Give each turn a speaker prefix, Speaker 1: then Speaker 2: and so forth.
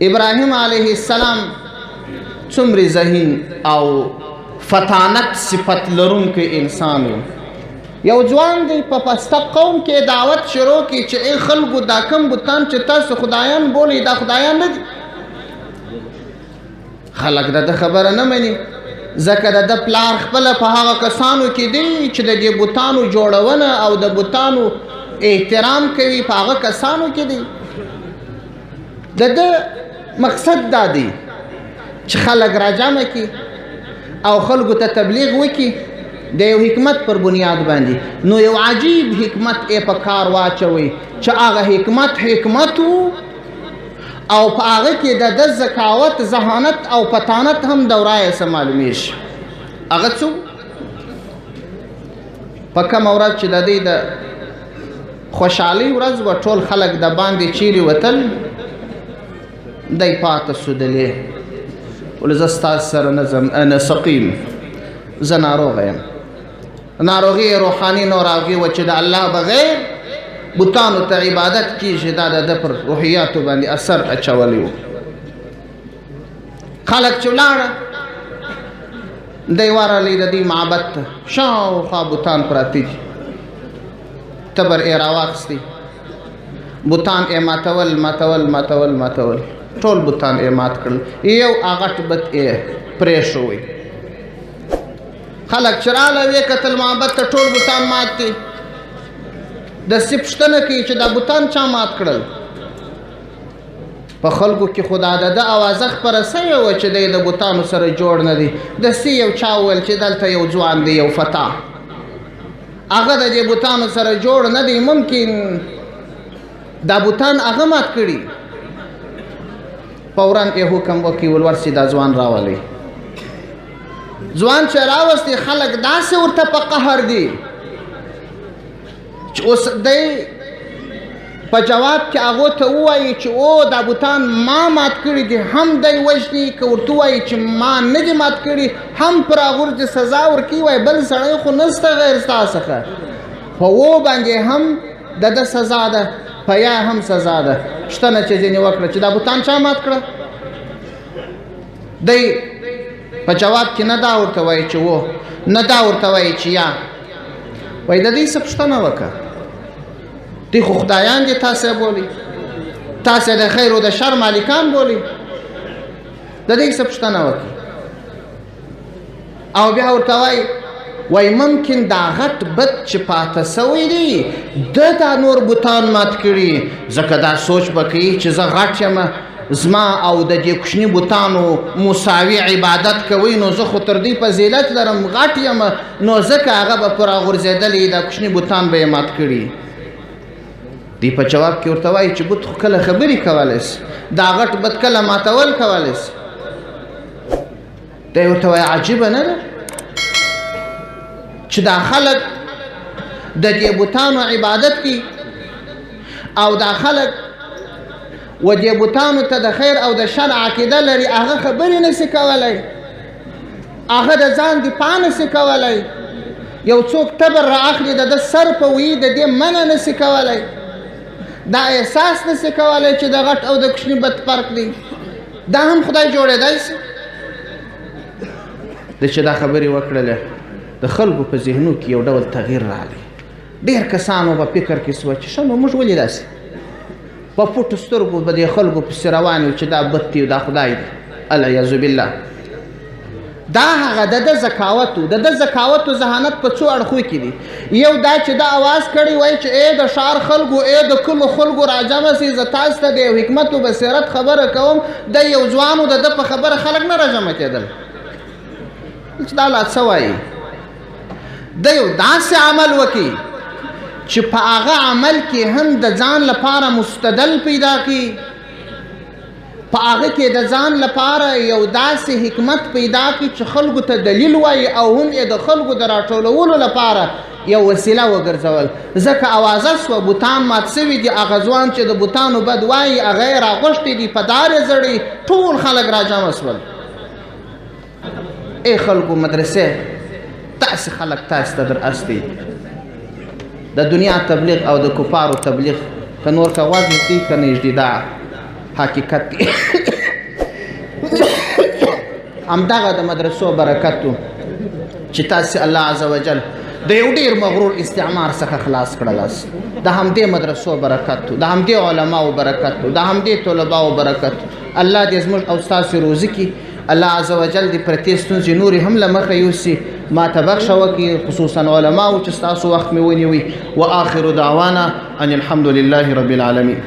Speaker 1: ابراهیم علیه السلام څومره ذهین او فطانت صفت لرونکی انسان و. یو ځوان دی په پسته قوم کې دعوت شروع کړي چې ای خلکو دا کوم بتان چې تاسو خدایان بولئ دا خدایان نه دي. خلک د ده خبره نه مني ځکه د ده پلار خپله په هغه کسانو کې دی چې د دې بتانو جوړونه او د بتانو احترام کوي په هغه کسانو کې دی. د ده مقصد دا دی چې خلک راجمع کړي او خلکو ته تبلیغ وکړي د یو حکمت پر بنیاد باندې. نو یو عجیب حکمت یې په کار واچوي چې هغه حکمت و او په هغه کې د ده ذکاوت ذهانت او فطانت هم دورایه څه معلومیږي. هغه څه په کومه ورځ چې د دې د خوشحالۍ ورځ به ټول خلک د باندې چیرې وتل دی پاته سودلې ولې زه ستاسو سره نه ځم انا سقیم زه ناروغه یم. ناروغي روحاني ناروغي و چې د الله بغیر بتانو ته عبادت کیږي دا د پر روحیاتو باندې اثر اچولی و. خلک چې ولاړه دی ورغلی د دې معبد ته شاوخوا بتان پراته دي تبر یې راواخیستې بتان یې ماتول ټول بتان یې مات کړل یو غټ بت یې پرېښوی. خلک چې راغله ویې کتل معبد ته ټول بتان مات دي. داسې پوښتنه کوي چې دا بتان چا مات کړل؟ په خلکو کې خو د ده اوازه خپره سوې وه چې دی د بتانو سره جوړ نه دی. داسې یو چا وویل چې دلته یو ځوان دی یو فتا هغه د دې بتانو سره جوړ نه دی ممکن دا بتان هغه مات کړي. فوراً یې حکم وکړي ورسې دا ځوان راولئ. ځوان چې راوستې خلک داسې ورته په قهر دي چې اوس دی په جواب کې هغو ته ووایي چې او دا بتان ما مات کړي دي هم دی وژني که ورته ووایي چې ما نه دي مات کړي هم پر هغو ورته سزا ورکوي وایي بل سړی خو نسته غیر ستا څخه په و باندې هم د ده سزا ده په یا هم سزا ده. پوښتنه چې ځینې وکړه چې دا بتان چا مات کړه؟ دی په جواب کې نه دا ورته وایي چې و نه دا ورته وایي چې یا وایي د دې څه پوښتنه وکړه دی خو خدایان دي تاسې بولي تاسې د خیر او د شر مالکان بولي د دې څه پوښتنه وکړي او بیا ورته وایي ممکن دا غټ بت چې پاته سوی دی ده دا نور بتان مات کړي ځکه دا سوچ به کوي چې زه غټ یم زما او د دې کوچني بتانو مساوي عبادت کوي نو زه خو تر دې فضیلت لرم غټ یم نو ځکه هغه به پر راغورځېدلی دا کوچني بتان به یې مات کړي. دی په جواب کې ورته وایي چې بت خو کله خبرې کولی سي دا غټ بت کله ماتول کولی سي. دی ورته وایي عجیبه نه ده چې دا خلک د دې بتانو عبادت کوي او دا خلک و دې بتانو ته د خیر او د شر عقیده لري هغه خبرې نشي کولی هغه د ځان دفاع نشي کولی یو څوک تبر رااخلي د ده سر په وي د دې منع نشي کولی دا احساس نشي کولی چې د غټ او د کوچني بد فرق دی دا هم خدای جوړېدی شي. د چې دا خبرې وکړلې د خلکو په ذهنو کې یو ډول تغییر راغلی. ډېر کسانو په فکر کې سوه چې ښه نو موږ ولې داسې په پټو سترګو به د خلکو پسې روان یو چې دا بد دی دا خدای دی العیاذ بالله. دا هغه د ده ذکاوت و د ده ذکاوت و ذهانت په څو اړخو کې دي. یو دا چې دا اواز کړی وایي چې ای د ښار خلکو ای د کلو خلکو راجمع سئ زه تاسو ته د یو حکمت و بصیرت خبره کوم. د یو ځوان و د ده په خبره خلک نه راجمع کېدل چې دا لا څه وایي. د یو داسې عمل وکړي چې په هغه عمل کې هم د ځان لپاره مستدل پیدا کړي په هغه کې د ځان لپاره یو داسې حکمت پیدا کړي چې خلکو ته دلیل وایي او هم یې د خلکو د راټولولو لپاره یو وسیله وګرځول. ځکه اوازه سوه بتان مات سوي دي هغه ځوان چې د بتانو بد وایي هغه یې راغوښتي دي په دار یې زړی ټول خلک راجمع سول. ای خلکو مدرسې تاسې خلک تاسې ته در استي د دنیا تبلیغ او د کفارو تبلیغ که نور که غوږ نږدې که نږدې ده حقیقت دی همدغه د مدرسو برکت و چې تاسې الله عز وجل د یو ډېر مغرور استعمار څخه خلاص کړلاست د همدې مدرسو برکت و د همدې علماو برکت و د همدې طلباو برکت الله دې زموږ او ستاسې روزي کړي الله عز وجل دې پرتې ستونزې نورې هم له مخه یوسي ما ته بخښه وکړي خصوصا علماو چې ستاسو وخت مې ونیوي وآخر دعوانا ان الحمد لله رب العالمين